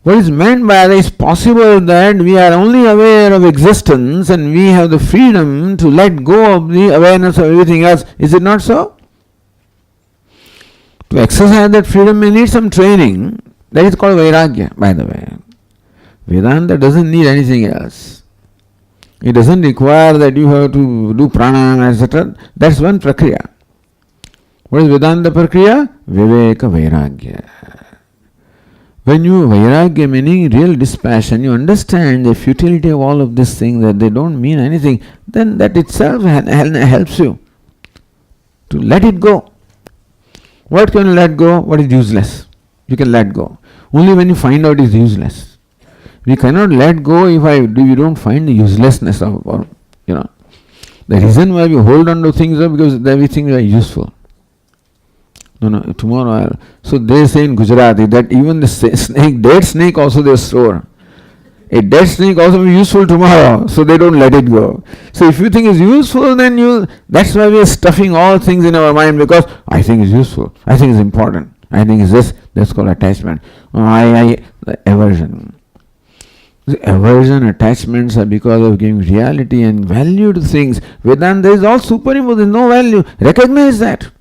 What is meant by that is possible that we are only aware of existence and we have the freedom to let go of the awareness of everything else. Is it not so? To exercise that freedom may need some training. That is called Vairagya, by the way. Vedanta doesn't need anything else. It doesn't require that you have to do pranayama, etc. That's one prakriya. What is Vedanta prakriya? Viveka Vairagya. When you Vairagya meaning real dispassion, you understand the futility of all of these things, that they don't mean anything, then that itself helps you to let it go. What can you let go? What is useless? You can let go. Only when you find out it's useless. We cannot let go if we don't find the uselessness of, the reason why we hold on to things is because we think they are useful. No, tomorrow so they say in Gujarati that even the snake, dead snake also they store. A dead snake also will be useful tomorrow, so they don't let it go. So if you think it's useful, then that's why we are stuffing all things in our mind, because I think it's useful, I think it's important, I think it's this, that's called attachment. Aversion. The aversion, attachments are because of giving reality and value to things. Vedanta is all superimposed, there is no value. Recognize that.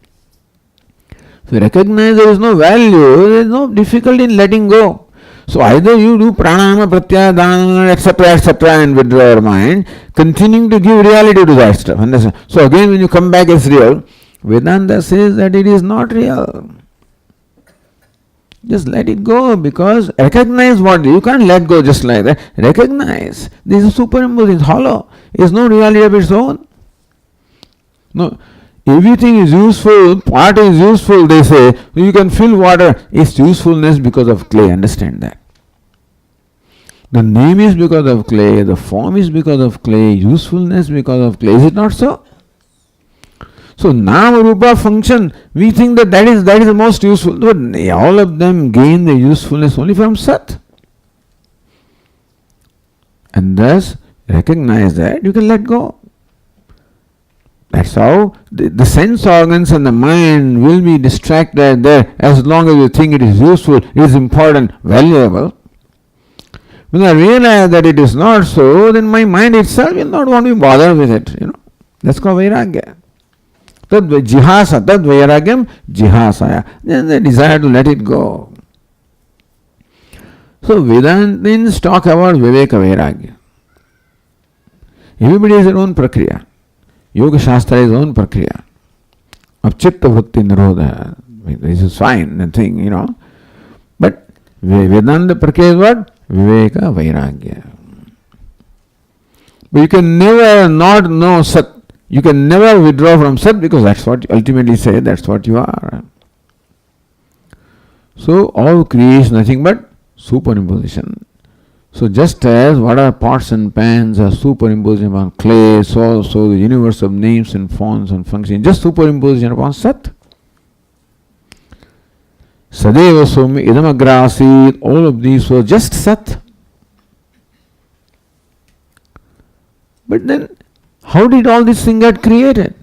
If you recognize there is no value, there is no difficulty in letting go. So either you do pranayama, pratyaya, dana, etc. and withdraw your mind, continuing to give reality to that stuff. Understand? So again when you come back as real, Vedanta says that it is not real. Just let it go, because recognize what you can't let go just like that. Recognize this is superimposed, it's hollow, it's no reality of its own. No. Everything is useful, water is useful, they say. You can fill water. Its usefulness because of clay, understand that. The name is because of clay, the form is because of clay, usefulness because of clay. Is it not so? So Nama Rupa function, we think that is the most useful. But all of them gain the usefulness only from Sat. And thus recognize that, you can let go. That's how the sense organs and the mind will be distracted there as long as you think it is useful, it is important, valuable. When I realize that it is not so, then my mind itself will not want to be bothered with it. That's called Vairagya. Tad jihasa, tad Vairagyam jihasaya. Then the desire to let it go. So Vedantins talk about Viveka Vairagya. Everybody has their own prakriya. Yoga Shastra is own prakriya of chitta vritti nirodha. This is fine, nothing, But Vedanta prakriya is what? Viveka Vairagya. But you can never not know Sat. You can never withdraw from Sat because that's what you ultimately say, that's what you are. So all creation nothing but superimposition. So just as what are pots and pans are superimposition upon clay, so also the universe of names and forms and functions, just superimposition upon Sat. Sadeva Swami Idamagrasit, all of these were just Sat. But then, how did all this thing get created?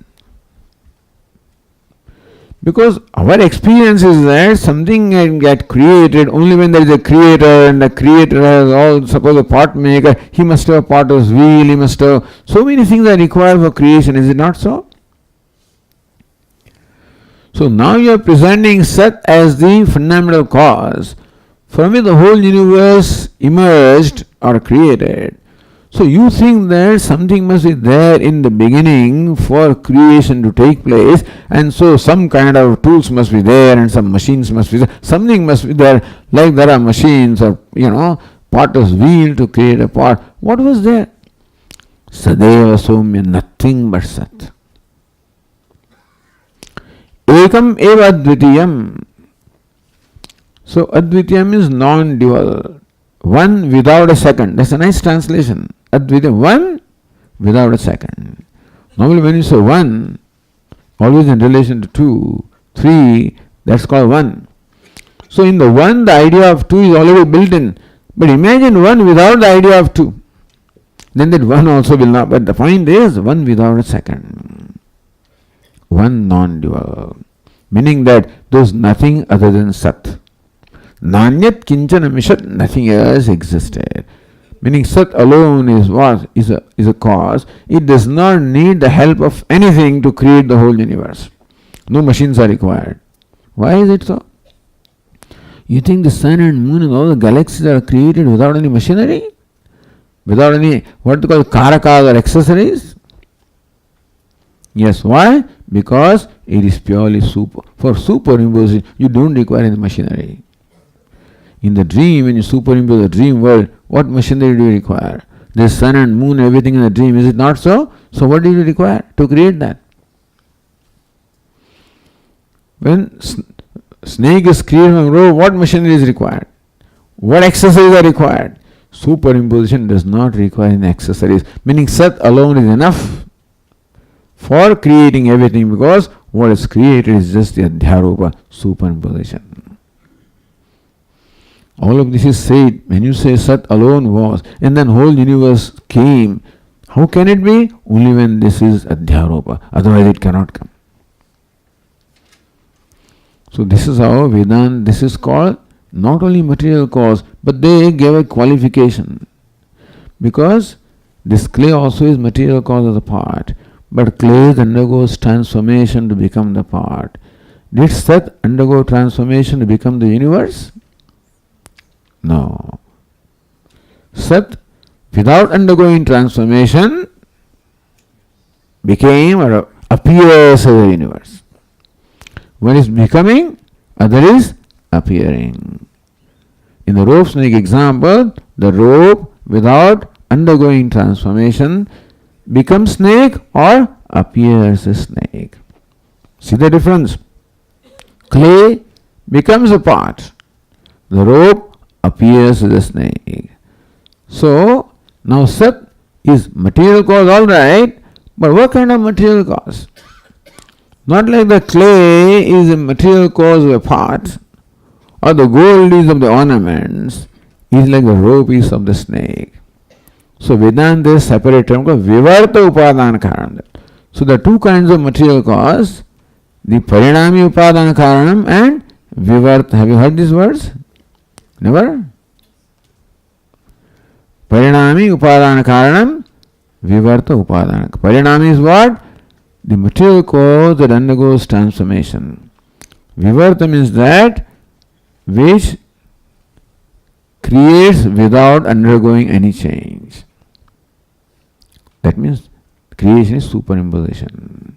Because our experience is that something can get created only when there is a creator, and the creator has all, suppose a pot maker, he must have a potter's wheel, he must have, so many things are required for creation, is it not so? So now you are presenting Sat as the fundamental cause from which the whole universe emerged or created. So you think that something must be there in the beginning for creation to take place, and so some kind of tools must be there and some machines must be there. Something must be there, like there are machines or, potter's wheel to create a pot. What was there? Sadeva Soumya, nothing but Sat. Ekam eva advitiyam. So advitiyam is non-dual. One without a second. That's a nice translation. Advitiyam, one without a second. Normally when you say one, always in relation to two, three, that's called one. So in the one, the idea of two is already built in. But imagine one without the idea of two. Then that one also will not. But the point is one without a second. One non-dual. Meaning that there is nothing other than Sat. Nanyat kinchana mishat, nothing else existed. Meaning Sat alone is what? Is a cause. It does not need the help of anything to create the whole universe. No machines are required. Why is it so? You think the sun and moon and all the galaxies are created without any machinery? Without any, what they call karakas or accessories? Yes, why? Because it is purely super. For superimposition, you don't require any machinery. In the dream, when you superimpose the dream world, what machinery do you require? The sun and moon, everything in the dream, is it not so? So what do you require to create that? When snake is created from rope, what machinery is required? What accessories are required? Superimposition does not require any accessories. Meaning Sat alone is enough for creating everything, because what is created is just the Adhyaropa, superimposition. All of this is said when you say Sat alone was, and then whole universe came. How can it be? Only when this is Adhyaropa. Otherwise it cannot come. So this is how Vedanta, this is called not only material cause, but they gave a qualification. Because this clay also is material cause of the pot. But clay undergoes transformation to become the pot. Did Sat undergo transformation to become the universe? No. Sat, without undergoing transformation, became or appears as a universe. One is becoming, other is appearing. In the rope snake example, the rope without undergoing transformation becomes snake or appears a snake. See the difference? Clay becomes a pot. The rope appears as a snake. So, now Sat is material cause, all right, but what kind of material cause? Not like the clay is a material cause of a pot, or the gold is of the ornaments, is like the rope is of the snake. So Vedanta is separate term called Vivarta Upadana Karanam. So there are two kinds of material cause, the Parinami Upadana Karanam and Vivarta. Have you heard these words? Never? Parinami Upadana Karanam, Vivarta Upadana. Parinami is what? The material cause that undergoes transformation. Vivarta means that which creates without undergoing any change. That means creation is superimposition.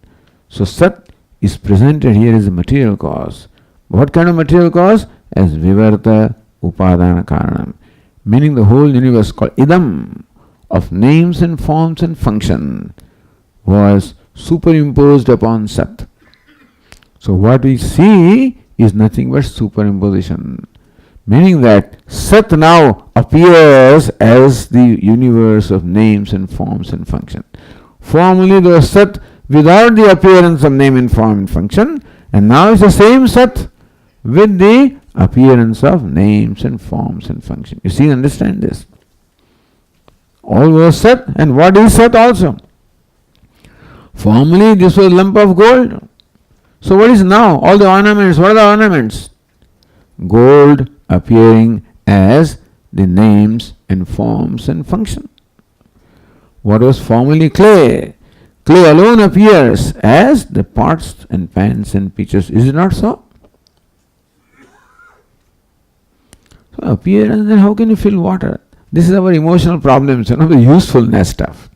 So Sat is presented here as a material cause. What kind of material cause? As Vivarta Upadana Karanam. Meaning the whole universe called Idam. of names and forms and function was superimposed upon Sat. So what we see is nothing but superimposition, meaning that Sat now appears as the universe of names and forms and function. Formerly there was Sat without the appearance of name and form and function, and now it's the same Sat with the appearance of names and forms and function. You see, understand this. All was Sat, and what is Sat also? Formerly this was a lump of gold. So what is now? All the ornaments, what are the ornaments? Gold appearing as the names and forms and function. What was formerly clay? Clay alone appears as the pots and pans and pitchers. Is it not so? So appearance, then how can you fill water? This is our emotional problems, the usefulness stuff.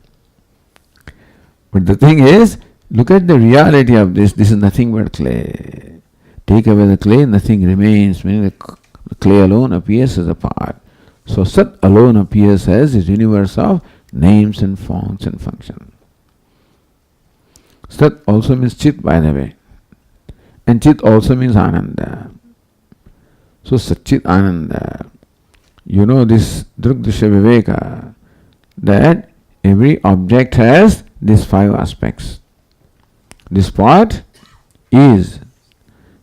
But the thing is, look at the reality of this. This is nothing but clay. Take away the clay, nothing remains, meaning the clay alone appears as a part. So Sat alone appears as this universe of names and forms and function. Sat also means Chit, by the way. And Chit also means Ananda. So Satchit Ananda. You know this Drugdrishya Viveka, that every object has these 5 aspects. This part is.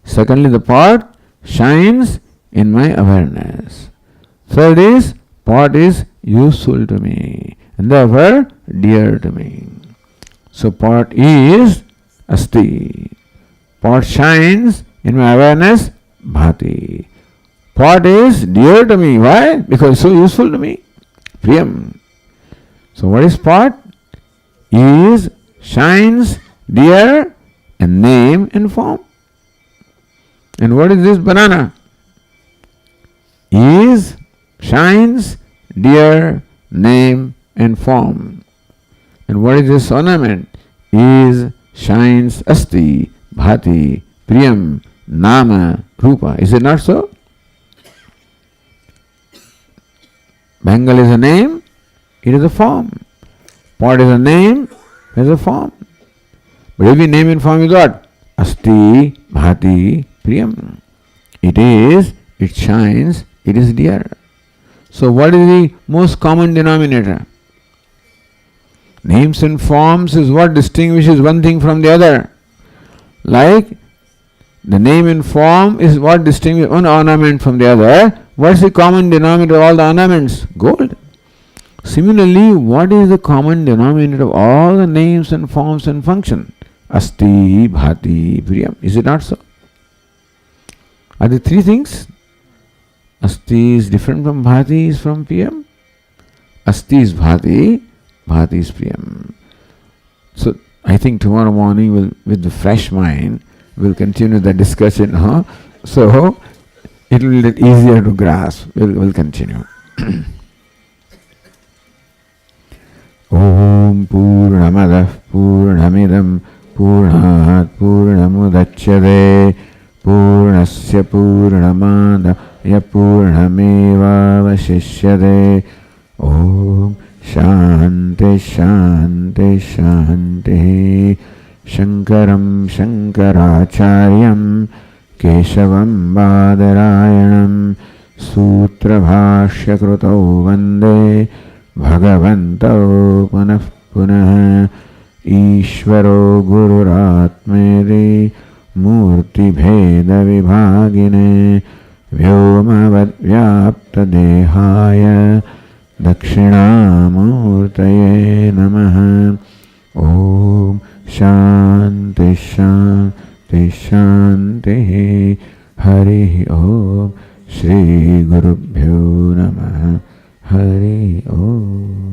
Secondly, the part shines in my awareness. Third is, part is useful to me and therefore dear to me. So part is Asti. Part shines in my awareness, Bhati. Part is dear to me. Why? Because it's so useful to me. Priyam. So what is part? Is, shines, dear, and name and form. And what is this banana? Is, shines, dear, name, and form. And what is this ornament? Is, shines, asti, bhati, priyam, nama, rupa. Is it not so? Bengal is a name, it is a form. Pot is a name, it is a form. But every name and form is what? Asti, bhati, priyam. It is, it shines, it is dear. So what is the most common denominator? Names and forms is what distinguishes one thing from the other. Like the name and form is what distinguishes one ornament from the other. What is the common denominator of all the ornaments? Gold. Similarly, what is the common denominator of all the names and forms and function? Asti, bhati, priyam. Is it not so? Are the 3 things? Asti is different from bhati is from priyam. Asti is bhati, bhati is priyam. So I think tomorrow morning we'll, with the fresh mind, we'll continue the discussion. So it will be easier to grasp. We'll continue. Om Purnamadah Purnamidam Purnat Purnamudachyate Purnasya Purnamadaya Purnameva Vashishyate. Om Shanti Shanti Shanti. Shankaram Shankaracharyam Keshavam Badarayanam Sutra Bhashya Krutau Vande Bhagavanto Punah Punah. Ishvaro Gururatmeri Murti Bheda Vibhagine Vyomavad Vyapta Dehaya Dakshinamurtaye Namaha. Om Shanti Shanti Shanti. Hari Om. Shri Gurubhyo Namaha. Hari Om.